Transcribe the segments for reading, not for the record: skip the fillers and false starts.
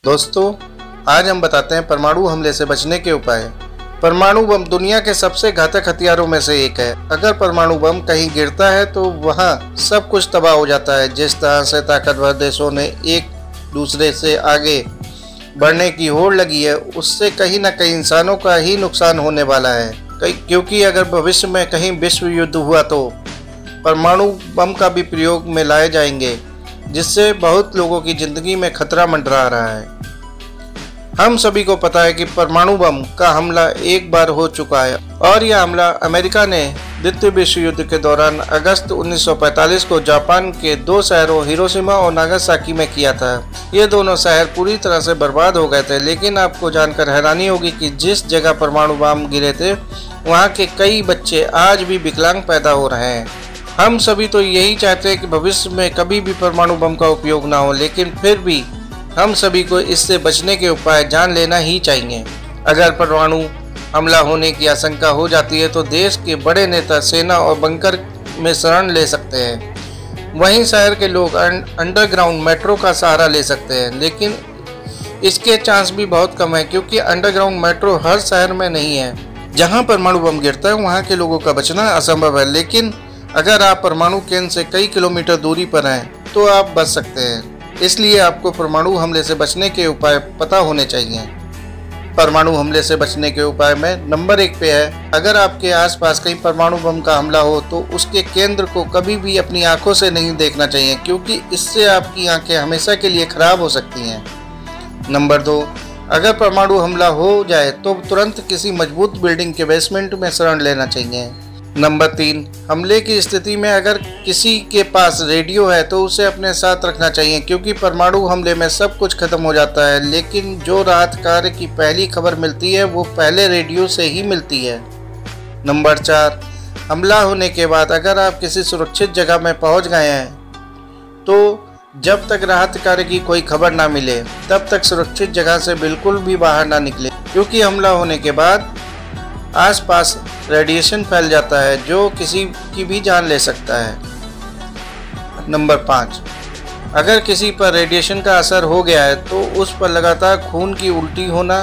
दोस्तों, आज हम बताते हैं परमाणु हमले से बचने के उपाय। परमाणु बम दुनिया के सबसे घातक हथियारों में से एक है। अगर परमाणु बम कहीं गिरता है तो वहाँ सब कुछ तबाह हो जाता है। जिस तरह से ताकतवर देशों ने एक दूसरे से आगे बढ़ने की होड़ लगी है, उससे कहीं न कहीं इंसानों का ही नुकसान होने वाला है। क्योंकि अगर भविष्य में कहीं विश्व युद्ध हुआ तो परमाणु बम का भी प्रयोग में लाए जाएंगे, जिससे बहुत लोगों की जिंदगी में खतरा मंडरा रहा है। हम सभी को पता है कि परमाणु बम का हमला एक बार हो चुका है और यह हमला अमेरिका ने द्वितीय विश्व युद्ध के दौरान अगस्त 1945 को जापान के दो शहरों हिरोशिमा और नागासाकी में किया था। ये दोनों शहर पूरी तरह से बर्बाद हो गए थे। लेकिन आपको जानकर हैरानी होगी कि जिस जगह परमाणु बम गिरे थे, वहाँ के कई बच्चे आज भी विकलांग पैदा हो रहे हैं। हम सभी तो यही चाहते हैं कि भविष्य में कभी भी परमाणु बम का उपयोग ना हो, लेकिन फिर भी हम सभी को इससे बचने के उपाय जान लेना ही चाहिए। अगर परमाणु हमला होने की आशंका हो जाती है तो देश के बड़े नेता सेना और बंकर में शरण ले सकते हैं। वहीं शहर के लोग अंडरग्राउंड मेट्रो का सहारा ले सकते हैं, लेकिन इसके चांस भी बहुत कम है क्योंकि अंडरग्राउंड मेट्रो हर शहर में नहीं है। जहां परमाणु बम गिरता है वहां के लोगों का बचना असंभव है, लेकिन अगर आप परमाणु केंद्र से कई किलोमीटर दूरी पर हैं तो आप बच सकते हैं। इसलिए आपको परमाणु हमले से बचने के उपाय पता होने चाहिए। परमाणु हमले से बचने के उपाय में नंबर 1 पे है, अगर आपके आसपास कहीं परमाणु बम का हमला हो तो उसके केंद्र को कभी भी अपनी आंखों से नहीं देखना चाहिए, क्योंकि इससे आपकी आंखें हमेशा के लिए खराब हो सकती हैं। नंबर 2, अगर परमाणु हमला हो जाए तो तुरंत किसी मजबूत बिल्डिंग के बेसमेंट में शरण लेना चाहिए। नंबर 3, हमले की स्थिति में अगर किसी के पास रेडियो है तो उसे अपने साथ रखना चाहिए, क्योंकि परमाणु हमले में सब कुछ खत्म हो जाता है, लेकिन जो राहत कार्य की पहली खबर मिलती है वो पहले रेडियो से ही मिलती है। नंबर 4, हमला होने के बाद अगर आप किसी सुरक्षित जगह में पहुंच गए हैं तो जब तक राहत कार्य की कोई खबर ना मिले तब तक सुरक्षित जगह से बिल्कुल भी बाहर ना निकले, क्योंकि हमला होने के बाद आसपास रेडिएशन फैल जाता है जो किसी की भी जान ले सकता है। नंबर 5, अगर किसी पर रेडिएशन का असर हो गया है तो उस पर लगातार खून की उल्टी होना,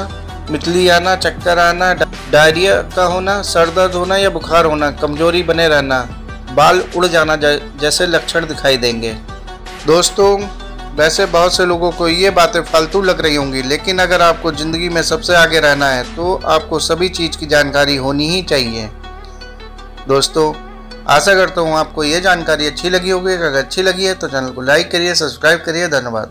मितली आना, चक्कर आना, डायरिया का होना, सर दर्द होना या बुखार होना, कमजोरी बने रहना, बाल उड़ जाना जैसे लक्षण दिखाई देंगे। दोस्तों, वैसे बहुत से लोगों को ये बातें फालतू लग रही होंगी, लेकिन अगर आपको ज़िंदगी में सबसे आगे रहना है तो आपको सभी चीज़ की जानकारी होनी ही चाहिए। दोस्तों, आशा करता हूँ आपको ये जानकारी अच्छी लगी होगी। अगर अच्छी लगी है तो चैनल को लाइक करिए, सब्सक्राइब करिए। धन्यवाद।